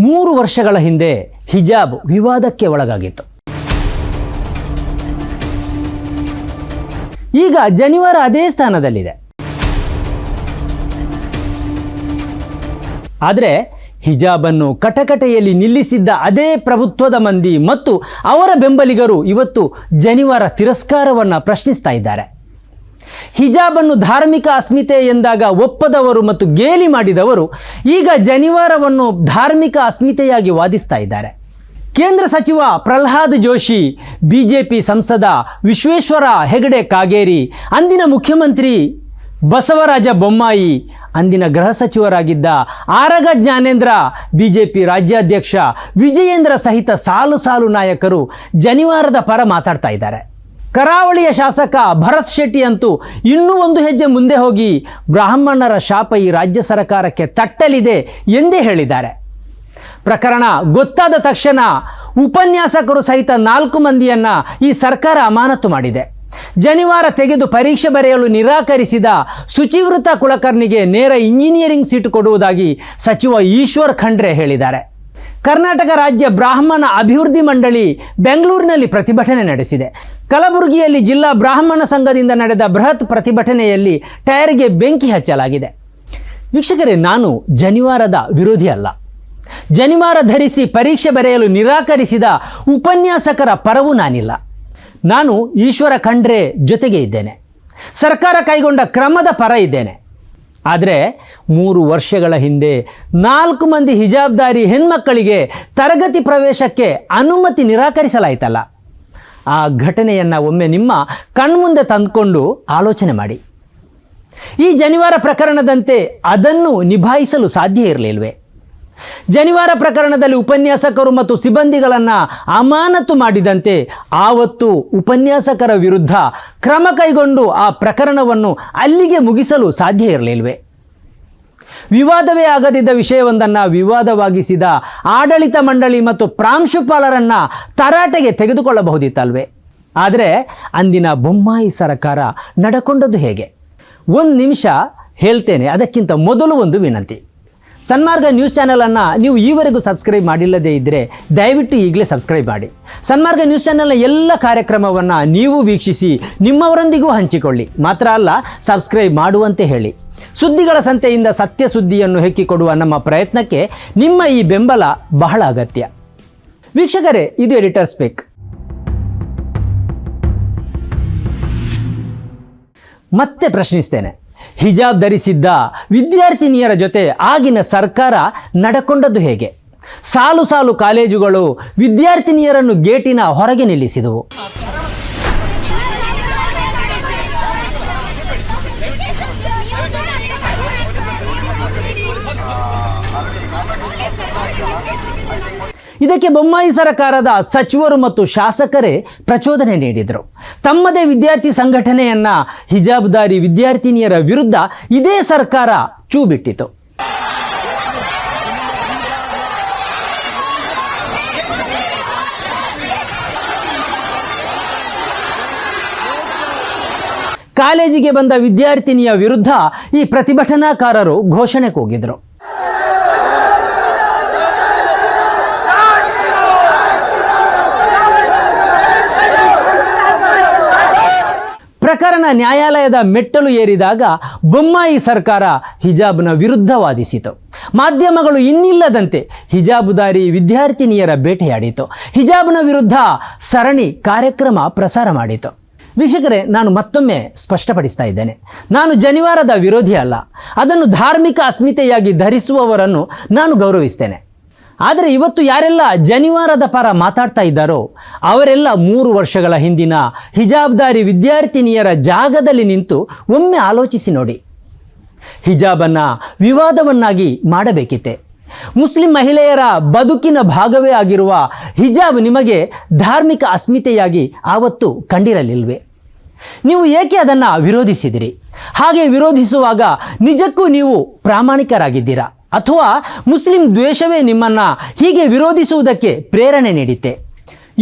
3 ವರ್ಷಗಳ ಹಿಂದೆ ಹಿಜಾಬ್ ವಿವಾದಕ್ಕೆ ಒಳಗಾಗಿತ್ತು. ಈಗ ಜನಿವಾರ ಅದೇ ಸ್ಥಾನದಲ್ಲಿದೆ. ಆದರೆ ಹಿಜಾಬನ್ನು ಕಟಕಟೆಯಲ್ಲಿ ನಿಲ್ಲಿಸಿದ್ದ ಅದೇ ಪ್ರಭುತ್ವದ ಮಂದಿ ಮತ್ತು ಅವರ ಬೆಂಬಲಿಗರು ಇವತ್ತು ಜನಿವಾರ ತಿರಸ್ಕಾರವನ್ನು ಪ್ರಶ್ನಿಸ್ತಾ ಇದ್ದಾರೆ. ಹಿಜಾಬನ್ನು ಧಾರ್ಮಿಕ ಅಸ್ಮಿತೆ ಎಂದಾಗ ಒಪ್ಪದವರು ಮತ್ತು ಗೇಲಿ ಮಾಡಿದವರು ಈಗ ಜನಿವಾರವನ್ನು ಧಾರ್ಮಿಕ ಅಸ್ಮಿತೆಯಾಗಿ ವಾದಿಸ್ತಾ ಇದ್ದಾರೆ. ಕೇಂದ್ರ ಸಚಿವ ಪ್ರಹ್ಲಾದ್ ಜೋಶಿ, ಬಿಜೆಪಿ ಸಂಸದ ವಿಶ್ವೇಶ್ವರ ಹೆಗಡೆ ಕಾಗೇರಿ, ಅಂದಿನ ಮುಖ್ಯಮಂತ್ರಿ ಬಸವರಾಜ ಬೊಮ್ಮಾಯಿ, ಅಂದಿನ ಗೃಹ ಸಚಿವರಾಗಿದ್ದ ಆರಗ ಜ್ಞಾನೇಂದ್ರ, ಬಿಜೆಪಿ ರಾಜ್ಯಾಧ್ಯಕ್ಷ ವಿಜಯೇಂದ್ರ ಸಹಿತ ಸಾಲು ಸಾಲು ನಾಯಕರು ಜನಿವಾರದ ಪರ ಮಾತಾಡ್ತಾ ಇದ್ದಾರೆ. ಕರಾವಳಿಯ ಶಾಸಕ ಭರತ್ ಶೆಟ್ಟಿ ಅಂತೂ ಇನ್ನೂ ಒಂದು ಹೆಜ್ಜೆ ಮುಂದೆ ಹೋಗಿ ಬ್ರಾಹ್ಮಣರ ಶಾಪ ಈ ರಾಜ್ಯ ಸರ್ಕಾರಕ್ಕೆ ತಟ್ಟಲಿದೆ ಎಂದೇ ಹೇಳಿದ್ದಾರೆ. ಪ್ರಕರಣ ಗೊತ್ತಾದ ತಕ್ಷಣ ಉಪನ್ಯಾಸಕರು ಸಹಿತ 4 ಮಂದಿಯನ್ನು ಈ ಸರ್ಕಾರ ಅಮಾನತು ಮಾಡಿದೆ. ಜನಿವಾರ ತೆಗೆದು ಪರೀಕ್ಷೆ ಬರೆಯಲು ನಿರಾಕರಿಸಿದ ಶುಚಿವೃತ ಕುಲಕರ್ಣಿಗೆ ನೇರ ಇಂಜಿನಿಯರಿಂಗ್ ಸೀಟು ಕೊಡುವುದಾಗಿ ಸಚಿವ ಈಶ್ವರ್ ಖಂಡ್ರೆ ಹೇಳಿದ್ದಾರೆ. ಕರ್ನಾಟಕ ರಾಜ್ಯ ಬ್ರಾಹ್ಮಣ ಅಭಿವೃದ್ಧಿ ಮಂಡಳಿ ಬೆಂಗಳೂರಿನಲ್ಲಿ ಪ್ರತಿಭಟನೆ ನಡೆಸಿದೆ. ಕಲಬುರಗಿಯಲ್ಲಿ ಜಿಲ್ಲಾ ಬ್ರಾಹ್ಮಣ ಸಂಘದಿಂದ ನಡೆದ ಬೃಹತ್ ಪ್ರತಿಭಟನೆಯಲ್ಲಿ ಟೈರ್ಗೆ ಬೆಂಕಿ ಹಚ್ಚಲಾಗಿದೆ. ವೀಕ್ಷಕರೇ, ನಾನು ಜನಿವಾರದ ವಿರೋಧಿ ಅಲ್ಲ. ಜನಿವಾರ ಧರಿಸಿ ಪರೀಕ್ಷೆ ಬರೆಯಲು ನಿರಾಕರಿಸಿದ ಉಪನ್ಯಾಸಕರ ಪರವೂ ನಾನಿಲ್ಲ. ನಾನು ಈಶ್ವರ ಖಂಡ್ರೆ ಜೊತೆಗೆ ಇದ್ದೇನೆ. ಸರ್ಕಾರ ಕೈಗೊಂಡ ಕ್ರಮದ ಪರ ಇದ್ದೇನೆ. ಆದರೆ 3 ವರ್ಷಗಳ ಹಿಂದೆ 4 ಮಂದಿ ಹಿಜಾಬ್ದಾರಿ ಹೆಣ್ಮಕ್ಕಳಿಗೆ ತರಗತಿ ಪ್ರವೇಶಕ್ಕೆ ಅನುಮತಿ ನಿರಾಕರಿಸಲಾಯಿತಲ್ಲ, ಆ ಘಟನೆಯನ್ನು ಒಮ್ಮೆ ನಿಮ್ಮ ಕಣ್ಮುಂದೆ ತಂದುಕೊಂಡು ಆಲೋಚನೆ ಮಾಡಿ. ಈ ಜನಿವಾರ ಪ್ರಕರಣದಂತೆ ಅದನ್ನು ನಿಭಾಯಿಸಲು ಸಾಧ್ಯ ಇರಲಿಲ್ವೇ? ಜನಿವಾರ ಪ್ರಕರಣದಲ್ಲಿ ಉಪನ್ಯಾಸಕರು ಮತ್ತು ಸಿಬ್ಬಂದಿಗಳನ್ನು ಅಮಾನತು ಮಾಡಿದಂತೆ ಆವತ್ತು ಉಪನ್ಯಾಸಕರ ವಿರುದ್ಧ ಕ್ರಮ ಕೈಗೊಂಡು ಆ ಪ್ರಕರಣವನ್ನು ಅಲ್ಲಿಗೆ ಮುಗಿಸಲು ಸಾಧ್ಯ ಇರಲಿಲ್ವೇ? ವಿವಾದವೇ ಆಗದಿದ್ದ ವಿಷಯವೊಂದನ್ನು ವಿವಾದವಾಗಿಸಿದ ಆಡಳಿತ ಮಂಡಳಿ ಮತ್ತು ಪ್ರಾಂಶುಪಾಲರನ್ನು ತರಾಟೆಗೆ ತೆಗೆದುಕೊಳ್ಳಬಹುದಿತ್ತಲ್ವೇ? ಆದರೆ ಅಂದಿನ ಬೊಮ್ಮಾಯಿ ಸರ್ಕಾರ ನಡ್ಕೊಂಡದ್ದು ಹೇಗೆ? 1 ನಿಮಿಷ ಹೇಳ್ತೇನೆ. ಅದಕ್ಕಿಂತ ಮೊದಲು ಒಂದು ವಿನಂತಿ. ಸನ್ಮಾರ್ಗ ನ್ಯೂಸ್ ಚಾನಲನ್ನು ನೀವು ಈವರೆಗೂ ಸಬ್ಸ್ಕ್ರೈಬ್ ಮಾಡಿಲ್ಲದೇ ಇದ್ದರೆ ದಯವಿಟ್ಟು ಈಗಲೇ ಸಬ್ಸ್ಕ್ರೈಬ್ ಮಾಡಿ. ಸನ್ಮಾರ್ಗ ನ್ಯೂಸ್ ಚಾನಲ್ನ ಎಲ್ಲ ಕಾರ್ಯಕ್ರಮವನ್ನು ನೀವು ವೀಕ್ಷಿಸಿ ನಿಮ್ಮವರೊಂದಿಗೂ ಹಂಚಿಕೊಳ್ಳಿ. ಮಾತ್ರ ಅಲ್ಲ, ಸಬ್ಸ್ಕ್ರೈಬ್ ಮಾಡುವಂತೆ ಹೇಳಿ. ಸುದ್ದಿಗಳ ಸಂತೆಯಿಂದ ಸತ್ಯ ಸುದ್ದಿಯನ್ನು ಹೆಕ್ಕಿಕೊಡುವ ನಮ್ಮ ಪ್ರಯತ್ನಕ್ಕೆ ನಿಮ್ಮ ಈ ಬೆಂಬಲ ಬಹಳ ಅಗತ್ಯ. ವೀಕ್ಷಕರೇ, ಇದು ಎಡಿಟರ್ ಸ್ಪೀಕ್. ಮತ್ತೆ ಪ್ರಶ್ನಿಸ್ತೇನೆ, ಹಿಜಾಬ್ ಧರಿಸಿದ್ದ ವಿದ್ಯಾರ್ಥಿನಿಯರ ಜೊತೆ ಆಗಿನ ಸರ್ಕಾರ ನಡ್ಕೊಂಡದ್ದು ಹೇಗೆ? ಸಾಲು ಸಾಲು ಕಾಲೇಜುಗಳು ವಿದ್ಯಾರ್ಥಿನಿಯರನ್ನು ಗೇಟಿನ ಹೊರಗೆ ನಿಲ್ಲಿಸಿದವು. ಇದಕ್ಕೆ ಬೊಮ್ಮಾಯಿ ಸರ್ಕಾರದ ಸಚಿವರು ಮತ್ತು ಶಾಸಕರೇ ಪ್ರಚೋದನೆ ನೀಡಿದರು. ತಮ್ಮದೇ ವಿದ್ಯಾರ್ಥಿ ಸಂಘಟನೆಯನ್ನು ಹಿಜಾಬ್ದಾರಿ ವಿದ್ಯಾರ್ಥಿನಿಯರ ವಿರುದ್ಧ ಇದೇ ಸರ್ಕಾರ ಚೂ ಬಿಟ್ಟಿತು. ಕಾಲೇಜಿಗೆ ಬಂದ ವಿದ್ಯಾರ್ಥಿನಿಯ ವಿರುದ್ಧ ಈ ಪ್ರತಿಭಟನಾಕಾರರು ಘೋಷಣೆ ಕೂಗಿದರು. ಪ್ರಕರಣ ನ್ಯಾಯಾಲಯದ ಮೆಟ್ಟಲು ಏರಿದಾಗ ಬೊಮ್ಮಾಯಿ ಸರ್ಕಾರ ಹಿಜಾಬ್ನ ವಿರುದ್ಧ ವಾದಿಸಿತು. ಮಾಧ್ಯಮಗಳು ಇನ್ನಿಲ್ಲದಂತೆ ಹಿಜಾಬುದಾರಿ ವಿದ್ಯಾರ್ಥಿನಿಯರ ಬೇಟೆಯಾಡಿತು. ಹಿಜಾಬ್ನ ವಿರುದ್ಧ ಸರಣಿ ಕಾರ್ಯಕ್ರಮ ಪ್ರಸಾರ ಮಾಡಿತು. ವೀಕ್ಷಕರೇ, ನಾನು ಮತ್ತೊಮ್ಮೆ ಸ್ಪಷ್ಟಪಡಿಸ್ತಾ ಇದ್ದೇನೆ, ನಾನು ಜನಿವಾರದ ವಿರೋಧಿ ಅಲ್ಲ. ಅದನ್ನು ಧಾರ್ಮಿಕ ಅಸ್ಮಿತೆಯಾಗಿ ಧರಿಸುವವರನ್ನು ನಾನು ಗೌರವಿಸ್ತೇನೆ. ಆದರೆ ಇವತ್ತು ಯಾರೆಲ್ಲ ಜನಿವಾರದ ಪರ ಮಾತಾಡ್ತಾ ಇದ್ದಾರೋ ಅವರೆಲ್ಲ 3 ವರ್ಷಗಳ ಹಿಂದಿನ ಹಿಜಾಬ್ದಾರಿ ವಿದ್ಯಾರ್ಥಿನಿಯರ ಜಾಗದಲ್ಲಿ ನಿಂತು ಒಮ್ಮೆ ಆಲೋಚಿಸಿ ನೋಡಿ. ಹಿಜಾಬನ್ನು ವಿವಾದವನ್ನಾಗಿ ಮಾಡಬೇಕಿತ್ತೆ. ಮುಸ್ಲಿಂ ಮಹಿಳೆಯರ ಬದುಕಿನ ಭಾಗವೇ ಆಗಿರುವ ಹಿಜಾಬ್ ನಿಮಗೆ ಧಾರ್ಮಿಕ ಅಸ್ಮಿತೆಯಾಗಿ ಆವತ್ತು ಕಂಡಿರಲಿಲ್ವೇ? ನೀವು ಏಕೆ ಅದನ್ನು ವಿರೋಧಿಸಿದಿರಿ? ಹಾಗೆ ವಿರೋಧಿಸುವಾಗ ನಿಜಕ್ಕೂ ನೀವು ಪ್ರಾಮಾಣಿಕರಾಗಿದ್ದೀರಾ ಅಥವಾ ಮುಸ್ಲಿಂ ದ್ವೇಷವೇ ನಿಮ್ಮನ್ನು ಹೀಗೆ ವಿರೋಧಿಸುವುದಕ್ಕೆ ಪ್ರೇರಣೆ ನೀಡಿತೆ?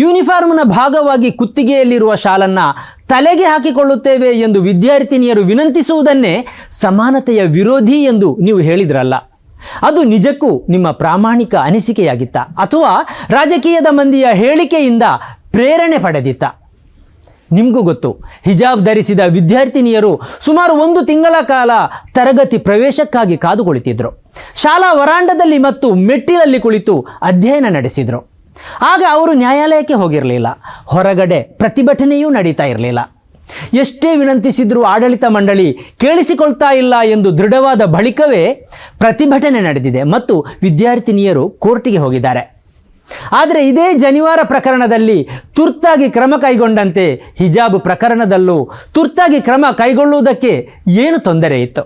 ಯೂನಿಫಾರ್ಮ್ನ ಭಾಗವಾಗಿ ಕುತ್ತಿಗೆಯಲ್ಲಿರುವ ಶಾಲನ್ನು ತಲೆಗೆ ಹಾಕಿಕೊಳ್ಳುತ್ತೇವೆ ಎಂದು ವಿದ್ಯಾರ್ಥಿನಿಯರು ವಿನಂತಿಸುವುದನ್ನೇ ಸಮಾನತೆಯ ವಿರೋಧಿ ಎಂದು ನೀವು ಹೇಳಿದ್ರಲ್ಲ. ಅದು ನಿಜಕ್ಕೂ ನಿಮ್ಮ ಪ್ರಾಮಾಣಿಕ ಅನಿಸಿಕೆಯಾಗಿತ್ತಾ ಅಥವಾ ರಾಜಕೀಯದ ಮಂದಿಯ ಹೇಳಿಕೆಯಿಂದ ಪ್ರೇರಣೆ ಪಡೆದಿತ್ತ? ನಿಮಗೂ ಗೊತ್ತು, ಹಿಜಾಬ್ ಧರಿಸಿದ ವಿದ್ಯಾರ್ಥಿನಿಯರು ಸುಮಾರು 1 ತಿಂಗಳ ಕಾಲ ತರಗತಿ ಪ್ರವೇಶಕ್ಕಾಗಿ ಕಾದು ಕುಳಿತಿದ್ರು. ಶಾಲಾ ವರಾಂಡದಲ್ಲಿ ಮತ್ತು ಮೆಟ್ಟಿಲಲ್ಲಿ ಕುಳಿತು ಅಧ್ಯಯನ ನಡೆಸಿದರು. ಆಗ ಅವರು ನ್ಯಾಯಾಲಯಕ್ಕೆ ಹೋಗಿರಲಿಲ್ಲ, ಹೊರಗಡೆ ಪ್ರತಿಭಟನೆಯೂ ನಡೀತಾ ಇರಲಿಲ್ಲ. ಎಷ್ಟೇ ವಿನಂತಿಸಿದರೂ ಆಡಳಿತ ಮಂಡಳಿ ಕೇಳಿಸಿಕೊಳ್ತಾ ಇಲ್ಲ ಎಂದು ದೃಢವಾದ ಬಳಿಕವೇ ಪ್ರತಿಭಟನೆ ನಡೆದಿದೆ ಮತ್ತು ವಿದ್ಯಾರ್ಥಿನಿಯರು ಕೋರ್ಟಿಗೆ ಹೋಗಿದ್ದಾರೆ. ಆದರೆ ಇದೇ ಜನಿವಾರ ಪ್ರಕರಣದಲ್ಲಿ ತುರ್ತಾಗಿ ಕ್ರಮ ಕೈಗೊಂಡಂತೆ ಹಿಜಾಬ್ ಪ್ರಕರಣದಲ್ಲೂ ತುರ್ತಾಗಿ ಕ್ರಮ ಕೈಗೊಳ್ಳುವುದಕ್ಕೆ ಏನು ತೊಂದರೆ ಇತ್ತು?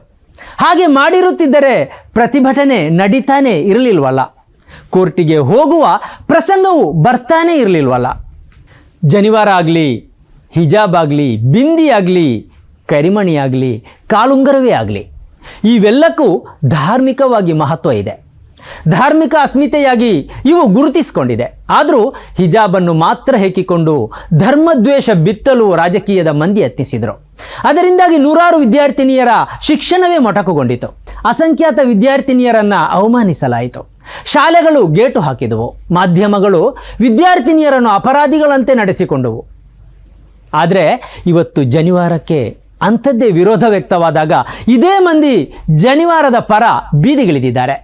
ಹಾಗೆ ಮಾಡಿರುತ್ತಿದ್ದರೆ ಪ್ರತಿಭಟನೆ ನಡೀತಾನೇ ಇರಲಿಲ್ವಲ್ಲ, ಕೋರ್ಟಿಗೆ ಹೋಗುವ ಪ್ರಸಂಗವು ಬರ್ತಾನೇ ಇರಲಿಲ್ವಲ್ಲ. ಜನಿವಾರ ಆಗಲಿ, ಹಿಜಾಬ್ ಆಗಲಿ, ಬಿಂದಿ ಆಗಲಿ, ಕರಿಮಣಿ ಆಗಲಿ, ಕಾಲುಂಗರವೇ ಆಗಲಿ, ಇವೆಲ್ಲಕ್ಕೂ ಧಾರ್ಮಿಕವಾಗಿ ಮಹತ್ವ ಇದೆ. ಧಾರ್ಮಿಕ ಅಸ್ಮಿತೆಯಾಗಿ ಇವು ಗುರುತಿಸಿಕೊಂಡಿದೆ. ಆದರೂ ಹಿಜಾಬನ್ನು ಮಾತ್ರ ಹೇಕಿಕೊಂಡು ಧರ್ಮದ್ವೇಷ ಬಿತ್ತಲು ರಾಜಕೀಯದ ಮಂದಿ ಯತ್ನಿಸಿದರು. ಅದರಿಂದಾಗಿ ನೂರಾರು ವಿದ್ಯಾರ್ಥಿನಿಯರ ಶಿಕ್ಷಣವೇ ಮೊಟಕುಗೊಂಡಿತು. ಅಸಂಖ್ಯಾತ ವಿದ್ಯಾರ್ಥಿನಿಯರನ್ನು ಅವಮಾನಿಸಲಾಯಿತು. ಶಾಲೆಗಳು ಗೇಟು ಹಾಕಿದವು. ಮಾಧ್ಯಮಗಳು ವಿದ್ಯಾರ್ಥಿನಿಯರನ್ನು ಅಪರಾಧಿಗಳಂತೆ ನಡೆಸಿಕೊಂಡವು. ಆದರೆ ಇವತ್ತು ಜನಿವಾರಕ್ಕೆ ಅಂಥದ್ದೇ ವಿರೋಧ ವ್ಯಕ್ತವಾದಾಗ ಇದೇ ಮಂದಿ ಜನಿವಾರದ ಪರ ಬೀದಿಗಿಳಿದಿದ್ದಾರೆ,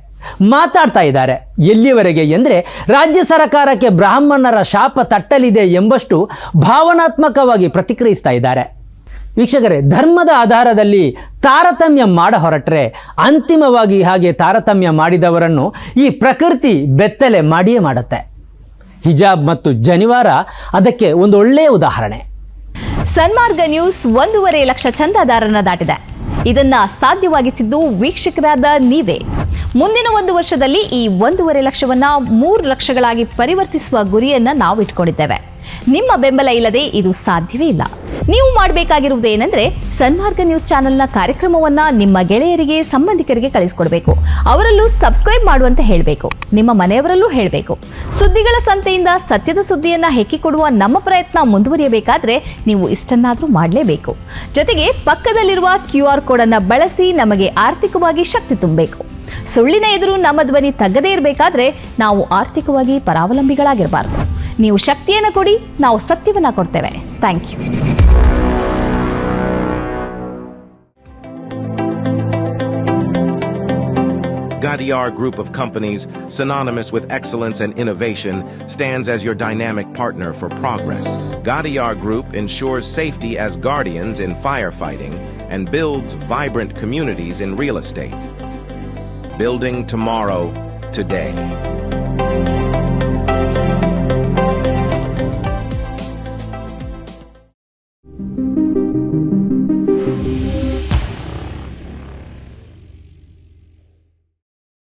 ಮಾತಾಡ್ತಾ ಇದ್ದಾರೆ. ಎಲ್ಲಿಯವರೆಗೆ ಎಂದರೆ ರಾಜ್ಯ ಸರ್ಕಾರಕ್ಕೆ ಬ್ರಾಹ್ಮಣರ ಶಾಪ ತಟ್ಟಲಿದೆ ಎಂಬಷ್ಟು ಭಾವನಾತ್ಮಕವಾಗಿ ಪ್ರತಿಕ್ರಿಯಿಸ್ತಾ ಇದ್ದಾರೆ. ವೀಕ್ಷಕರೇ, ಧರ್ಮದ ಆಧಾರದಲ್ಲಿ ತಾರತಮ್ಯ ಮಾಡ ಹೊರಟ್ರೆ ಅಂತಿಮವಾಗಿ ಹಾಗೆ ತಾರತಮ್ಯ ಮಾಡಿದವರನ್ನು ಈ ಪ್ರಕೃತಿ ಬೆತ್ತಲೆ ಮಾಡಿಯೇ ಮಾಡುತ್ತೆ. ಹಿಜಾಬ್ ಮತ್ತು ಜನಿವಾರ ಅದಕ್ಕೆ ಒಂದು ಒಳ್ಳೆಯ ಉದಾಹರಣೆ. ಸನ್ಮಾರ್ಗ ನ್ಯೂಸ್ 1.5 ಲಕ್ಷ ಚಂದಾದಾರರನ್ನ ದಾಟಿದೆ. ಇದನ್ನ ಸಾಧ್ಯವಾಗಿಸಿದ್ದು ವೀಕ್ಷಕರಾದ ನೀವೇ. ಮುಂದಿನ 1 ವರ್ಷದಲ್ಲಿ ಈ 1.5 ಲಕ್ಷವನ್ನ 3 ಲಕ್ಷಗಳಾಗಿ ಪರಿವರ್ತಿಸುವ ಗುರಿಯನ್ನ ನಾವು ಇಟ್ಕೊಂಡಿದ್ದೇವೆ. ನಿಮ್ಮ ಬೆಂಬಲ ಇಲ್ಲದೆ ಇದು ಸಾಧ್ಯವೇ ಇಲ್ಲ. ನೀವು ಮಾಡಬೇಕಾಗಿರುವುದು ಏನಂದ್ರೆ ಸನ್ಮಾರ್ಗ ನ್ಯೂಸ್ ಚಾನೆಲ್ನ ಕಾರ್ಯಕ್ರಮವನ್ನ ನಿಮ್ಮ ಗೆಳೆಯರಿಗೆ, ಸಂಬಂಧಿಕರಿಗೆ ಕಳಿಸಿಕೊಡ್ಬೇಕು. ಅವರಲ್ಲೂ ಸಬ್ಸ್ಕ್ರೈಬ್ ಮಾಡುವಂತೆ ಹೇಳಬೇಕು. ನಿಮ್ಮ ಮನೆಯವರಲ್ಲೂ ಹೇಳಬೇಕು. ಸುದ್ದಿಗಳ ಸಂತೆಯಿಂದ ಸತ್ಯದ ಸುದ್ದಿಯನ್ನ ಹೆಕ್ಕಿಕೊಡುವ ನಮ್ಮ ಪ್ರಯತ್ನ ಮುಂದುವರಿಯಬೇಕಾದ್ರೆ ನೀವು ಇಷ್ಟನ್ನಾದರೂ ಮಾಡಲೇಬೇಕು. ಜೊತೆಗೆ ಪಕ್ಕದಲ್ಲಿರುವ QR ಕೋಡ್ ಅನ್ನ ಬಳಸಿ ನಮಗೆ ಆರ್ಥಿಕವಾಗಿ ಶಕ್ತಿ ತುಂಬಬೇಕು. ಸುಳ್ಳಿನ ಎದುರು ನಮ್ಮ ಧ್ವನಿ ತಗ್ಗದೇ ಇರಬೇಕಾದ್ರೆ ನಾವು ಆರ್ಥಿಕವಾಗಿ ಪರಾವಲಂಬಿಗಳಾಗಿರಬಾರದು. ನೀವು ಶಕ್ತಿಯನ್ನು ಕೊಡಿ, ನಾವು ಸತ್ಯವನ್ನ ಕೊಡ್ತೇವೆ. Thank you. Gadiar Group of Companies, synonymous with excellence and innovation, stands as your dynamic partner for progress. Gadiar Group ensures safety as guardians in firefighting and builds vibrant communities in real estate. Building tomorrow, today.